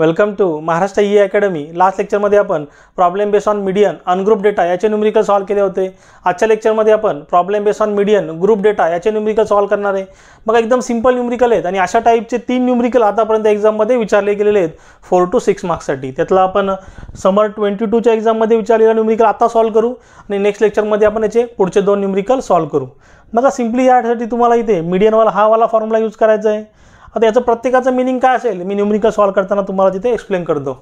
Welcome to Maharashtra E academy. Last लेक्चरमध्ये आपण problem based on median ungroup data याचे numerical solve केले होते। आजच्या लेक्चरमध्ये आपण problem based on median group data याचे न्यूमेरिकल सॉल्व करणार आहे। बघा एकदम सिंपल न्यूमेरिकल आहेत आणि अशा टाइपचे 3 न्यूमेरिकल आतापर्यंत एक्झाममध्ये विचारले गेलेले आहेत 4 to 6 मार्क्ससाठी। त्यातला आपण समर 22 च्या एक्झाममध्ये विचारलेला न्यूमेरिकल आता सॉल्व करू आणि नेक्स्ट लेक्चरमध्ये आपण याचे पुढचे 2 न्यूमेरिकल सॉल्व करू। बघा सिंपली यासाठी तुम्हाला इथे मीडियनवाला हा वाला फॉर्म्युला यूज करायचा आहे। आता याचं प्रत्येकाचं मीनिंग काय असेल मी न्यूमेरिकल सॉल्व करताना तुम्हाला तिथे एक्सप्लेन करतो।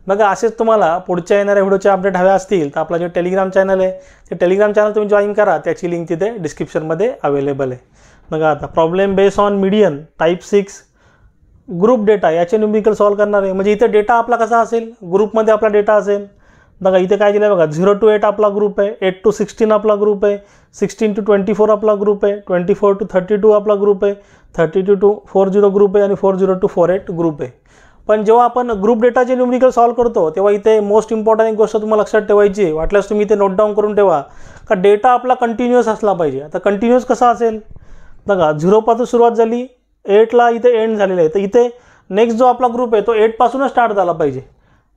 बघा असेच तुम्हाला पुढच्या येणाऱ्या व्हिडिओचे अपडेट हवे असतील तर आपला जे टेलिग्राम चॅनल आहे ते टेलिग्राम चॅनल तुम्ही जॉईन करा, त्याची लिंक तिथे डिस्क्रिप्शनमध्ये अवेलेबल आहे। बघा आता problem based on median type 6 group data याचे न्यूमेरिकल सॉल्व करणार आहे। म्हणजे इथे डेटा आपला कसा असेल, ग्रुपमध्ये आपला डेटा असेल। बघा इथे काय दिलं आहे बघा 0 to 8 आपला ग्रुप आहे, 8 to 16 आपला ग्रुप आहे, 16 to 24 आपला ग्रुप आहे, 24 to 32 आपला ग्रुप आहे, 32 to 40 ग्रुप आहे आणि 40 to 48 ग्रुप आहे। पण जेव्हा आपण ग्रुप डेटाचे न्यूमेरिकल सॉल्व करतो तेव्हा इथे मोस्ट इम्पॉर्टंट एक गोष्ट तुम्हाला लक्षात ठेवायची आहे, वाटल्यास तुम्ही इथे नोट डाऊन करून ठेवा का डेटा आपला कंटिन्युअस असला पाहिजे। आता कंटिन्युअस कसा असेल बघा 0 पासून सुरुवात झाली 8 ला इथे एंड झालेला आहे, तर इथे नेक्स्ट जो आपला ग्रुप आहे तो 8 पासूनच स्टार्ट झाला पाहिजे।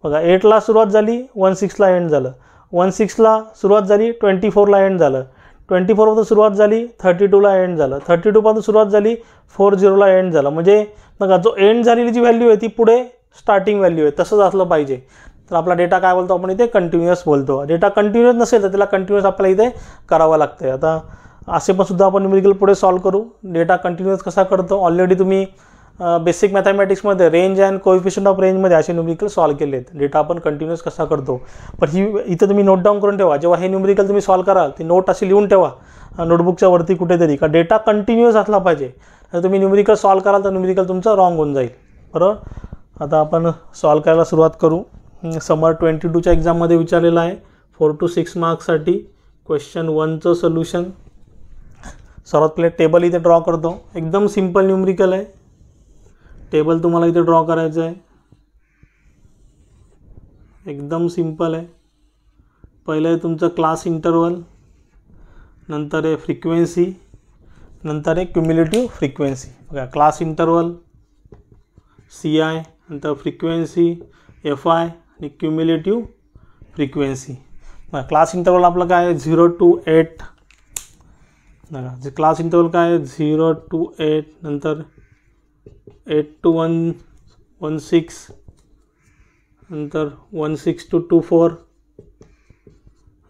बघा 8 ला सुरुवात झाली 16 ला एंड झालं, 16 ला सुरुवात झाली 24 ला एंड झालं, 24 पासून सुरुवात झाली 32 ला एंड झालं, 32 पासून सुरुवात झाली 40 ला एंड झालं। म्हणजे बघा जो एंड झालेली जी व्हॅल्यू आहे ती पुढे स्टार्टिंग व्हॅल्यू आहे, तसंच असलं पाहिजे। तर आपला डेटा काय बोलतो आपण इथे कंटिन्युअस बोलतो। डेटा कंटिन्युअस नसेल तर त्याला कंटिन्युअस आपल्याला इथे करावं लागतं। आता असे पण सुद्धा आपण न्यूमेरिकल पुढे सॉल्व करू। डेटा कंटिन्युअस कसा करतो ऑलरेडी तुम्ही बेसिक मॅथमॅटिक्समध्ये रेंज अँड कोएफिशियंट ऑफ रेंजमध्ये असे न्यूमेरिकल सॉल्व केले आहेत। डेटा आपण कंटिन्युअस कसा करतो पण ही इथं तुम्ही नोट डाऊन करून ठेवा। जेव्हा हे न्यूमेरिकल तुम्ही सॉल्व कराल ती नोट अशी लिहून ठेवा नोटबुकच्या वरती कुठेतरी का डेटा कंटिन्युअस असला पाहिजे। तर तुम्ही न्यूमेरिकल सॉल्व कराल तर न्यूमेरिकल तुमचं रॉंग होऊन जाईल, बरोबर। आता आपण सॉल्व करायला सुरुवात करू। समर 22 च्या एक्झाममध्ये विचारलेला आहे 4 to 6 मार्क्ससाठी। क्वेश्चन 1चं सोल्युशन सर्वात पहिले टेबल इथे ड्रॉ करतो। एकदम सिंपल न्यूमेरिकल आहे, टेबल तुम्हाला इथे ड्रॉ करायचं आहे, एकदम सिंपल आहे। पहिलं आहे तुमचं क्लास इंटरवल, नंतर आहे फ्रिक्वेन्सी, नंतर आहे क्युम्युलेटिव्ह फ्रिक्वेन्सी। बघा क्लास इंटरवल CI, नंतर फ्रिक्वेन्सी FI आणि क्युम्युलेटिव्ह फ्रिक्वेन्सी। बघा क्लास इंटरवल आपलं काय आहे 0 to 8। बघा जे क्लास इंटरवल काय आहे 0 to 8, नंतर 8 to 16, नंतर 16 to 24,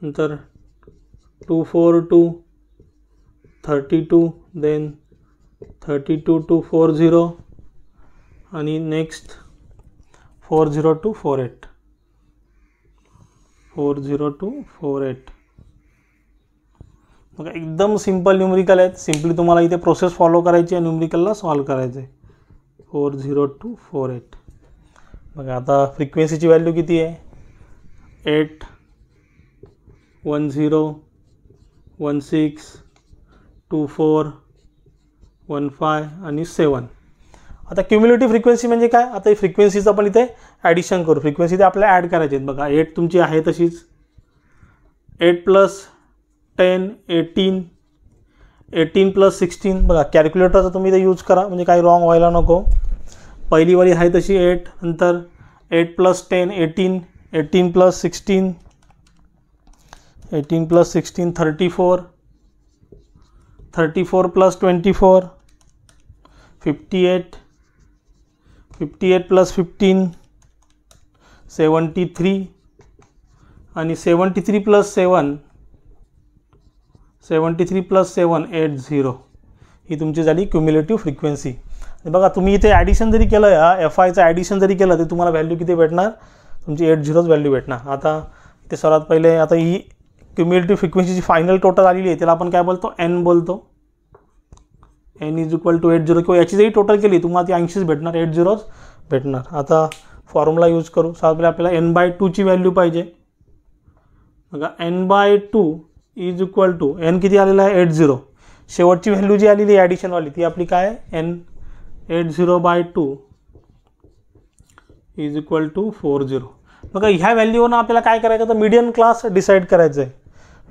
नंतर 24 to 32, देन 32 to 40 आणि नेक्स्ट 40 to 48, 40 to 48। बघा एकदम सिंपल न्यूमेरिकल आहेत। सिंपली तुम्हाला इथे प्रोसेस फॉलो करायची आहे, न्यूमेरिकलला सॉल्व करायचं आहे 40 to 48। बघा आता फ्रिक्वेन्सीची व्हॅल्यू किती आहे 8, 10, 16, 24, 15 आणि 7। आता क्युम्युलेटिव्ह फ्रिक्वेन्सी म्हणजे काय, आता ही फ्रिक्वेन्सीचं आपण इथे ॲडिशन करू। फ्रिक्वेन्सी ते आपल्याला ॲड करायची आहेत। बघा 8 तुमची आहे तशीच, 8 + 10 18, 18 + 16। बघा कॅल्क्युलेटरचा तुम्ही इथे यूज करा म्हणजे काही रॉंग व्हायला नको। पहिली वाली आहे तशी 8, नंतर 8 + 10 18, 18 + 16, 18 + 16 34, 34 + 24 58, 58 + 15 73 आणि 73 + 7 80। ही तुमची झाली क्युम्युलेटिव्ह फ्रिक्वेन्सी। बघा तुम्ही इथे ॲडिशन जरी केलं या FIचं ॲडिशन जरी केलं तर तुम्हाला व्हॅल्यू किती भेटणार तुमची 80च व्हॅल्यू भेटणार। आता ते सर्वात पहिले आता ही क्युम्युलेटिव्ह फ्रिक्वेन्सीची फायनल टोटल आलेली आहे त्याला आपण काय बोलतो N बोलतो। N = 80 किंवा याची जरी टोटल केली तुम्हाला ती 80च भेटणार, 80च भेटणार। आता फॉर्म्युला यूज करू। सर्वात आपल्याला N/2 ची व्हॅल्यू पाहिजे। बघा N/2 = N किती आलेला आहे 80। शेवटची व्हॅल्यू जी आलेली आहे ॲडिशनवाली ती आपली काय आहे N 80/2 = 40। बघा ह्या व्हॅल्यूवरून आपल्याला काय करायचं तर मीडियन क्लास डिसाईड करायचं आहे।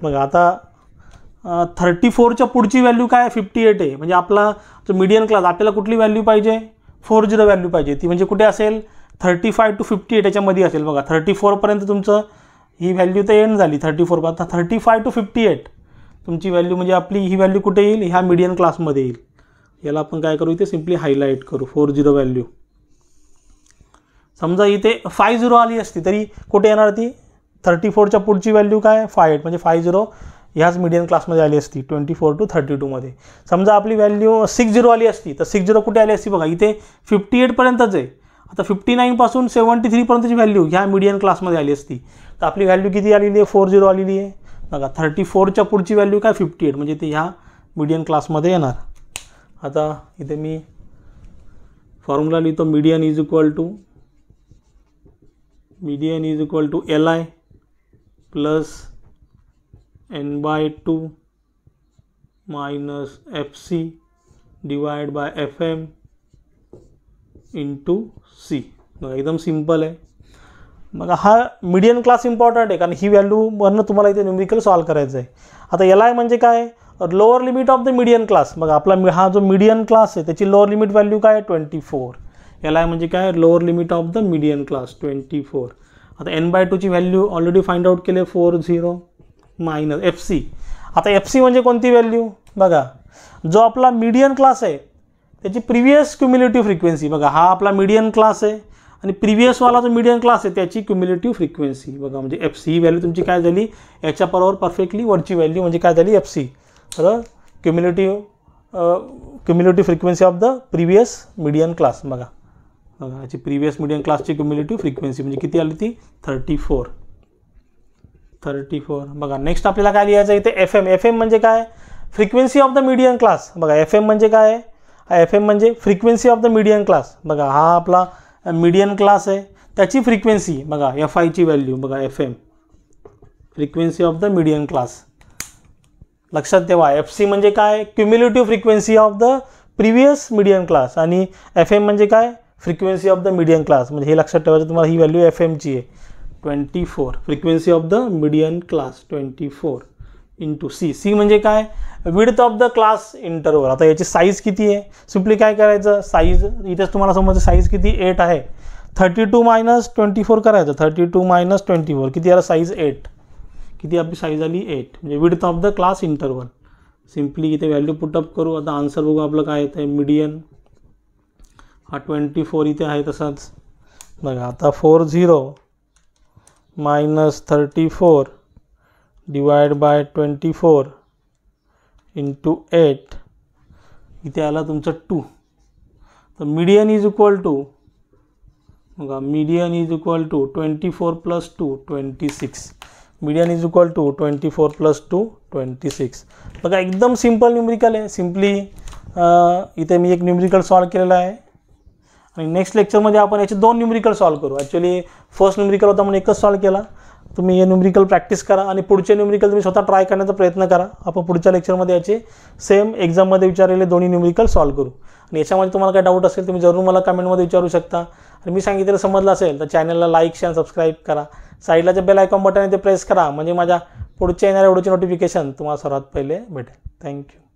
बघा आता 34च्या पुढची व्हॅल्यू काय 58 आहे, म्हणजे आपला जो मीडियन क्लास आपल्याला कुठली व्हॅल्यू पाहिजे 40 व्हॅल्यू पाहिजे। ती म्हणजे कुठे असेल 35 to 58 याच्यामध्ये असेल बघा. 34पर्यंत तुमचं ही व्हॅल्यू तर एंड झाली 34. आता 35 to 58 तुमची व्हॅल्यू म्हणजे आपली ही व्हॅल्यू कुठे येईल, ह्या मीडियन क्लासमध्ये येईल. याला आपण काय करू, इथे सिम्पली हायलाईट करू 40 व्हॅल्यू. समजा इथे 50 आली असती तरी कुठे येणार ती, 34च्या पुढची व्हॅल्यू काय 58 म्हणजे 50 ह्याच मीडियन क्लासमध्ये आली असती 24 to 32मध्ये. समजा आपली व्हॅल्यू 60 आली असती तर 60 कुठे आली असती बघा, इथे 58पर्यंतच आहे. आता 59 पासून 73 पर्यंतची व्हॅल्यू ह्या मीडियन क्लासमध्ये आली असती. तर आपली व्हॅल्यू किती आलेली आहे, 40 आलेली आहे बघा. 34च्या पुढची व्हॅल्यू काय 58 म्हणजे ते ह्या मीडियन क्लासमध्ये येणार. आता इथे मी फॉर्म्युला लिहितो, median is equal to LI plus n/2 minus FC divide by FM into C. बघा एकदम सिम्पल आहे. मग हा मीडियन क्लास इम्पॉर्टंट आहे कारण ही व्हॅल्यूवरनं तुम्हाला इथे न्यूमेरिकल सॉल्व करायचं आहे. आता LI म्हणजे काय, lower limit of the median class. बघा आपला हा जो मीडियन क्लास आहे त्याची लोअर लिमिट व्हॅल्यू काय 24. LI म्हणजे काय, lower limit of the median class 24. आता n/2 ची व्हॅल्यू ऑलरेडी फाइंड आउट केले 40 मायनस FC. आता FC म्हणजे कोणती व्हॅल्यू बघा, जो आपला मीडियन क्लास आहे त्याची प्रिव्हियस क्युम्युलेटिव्ह फ्रिक्वेन्सी. बघा हा आपला मीडियन क्लास आहे आणि प्रिव्हियसवाला जो मीडियन क्लास आहे त्याची क्युम्युलेटिव्ह फ्रिक्वेन्सी बघा, म्हणजे FC ही व्हॅल्यू तुमची काय झाली, याच्या बरोबर परफेक्टली वरची व्हॅल्यू म्हणजे काय झाली FC. तर cumulative frequency of the previous median class. बघा याची प्रिव्हियस मीडियन क्लासची क्युम्युलेटिव्ह फ्रिक्वेन्सी म्हणजे किती आली ती 34. बघा नेक्स्ट आपल्याला काय लिहायचं इथे FM म्हणजे काय, frequency of the median class. बघा FM म्हणजे काय, FM म्हणजे frequency of the median class. बघा हा आपला मीडियन क्लास आहे त्याची फ्रिक्वेन्सी बघा FI ची व्हॅल्यू बघा FM frequency of the median class. लक्षात ठेवा FC म्हणजे काय, cumulative frequency of the previous median class आणि FM म्हणजे काय, frequency of the median class. म्हणजे हे लक्षात ठेवायचं तुम्हाला, ही व्हॅल्यू FMची आहे 24. Frequency of the median class 24 into C म्हणजे काय, width of the class interval. आता याची साईज किती आहे, सिम्पली काय करायचं, साईज इथेच तुम्हाला समजतं साईज किती 8 आहे. 32 मायनस 24 करायचं, 32 मायनस 24 किती आला, साईज 8. किती आपली साईज आली 8 म्हणजे width of the class interval. Simply इथे व्हॅल्यू पुटअप करू. आता आन्सर बघू आपलं काय येतं, मीडियन हा 24 इथे आहे तसाच बघा. आता 40 मायनस 34 डिवाइड बाय 24 इंटू 8 इथे आला तुमचं 2. तर मीडियन इज इक्वल टू बघा, median is equal to 24 plus 2 26. Median is equal to 24 plus 2 26. बघा एकदम सिम्पल न्यूमेरिकल आहे. सिम्पली इथे मी एक न्यूमेरिकल सॉल्व केलेला आहे आणि नेक्स्ट लेक्चरमध्ये आपण याचे 2 न्यूमेरिकल सॉल्व करू. ॲक्च्युली फर्स्ट न्यूमेरिकल होता म्हणून एकच सॉल्व केला. तुम्ही हे न्यूमेरिकल प्रॅक्टिस करा आणि पुढचे न्यूमेरिकल तुम्ही स्वतः ट्राय करण्याचा प्रयत्न करा. आपण पुढच्या लेक्चरमध्ये याचे सेम एक्झाममध्ये विचारलेले दोन्ही न्यूमेरिकल सॉल्व करू. आणि याच्यामध्ये तुम्हाला काही डाऊट असेल तुम्ही जरूर मला कमेंटमध्ये विचारू शकता. आणि मी सांगितलेलं समजलं असेल तर चॅनलला लाईक शेअर सबस्क्राईब करा. साईडला जे बेल आयकॉन बटन आहे ते प्रेस करा म्हणजे माझ्या पुढच्या येणाऱ्या व्हिडिओचे नोटिफिकेशन तुम्हाला सर्वात पहिले भेटेल. थँक्यू.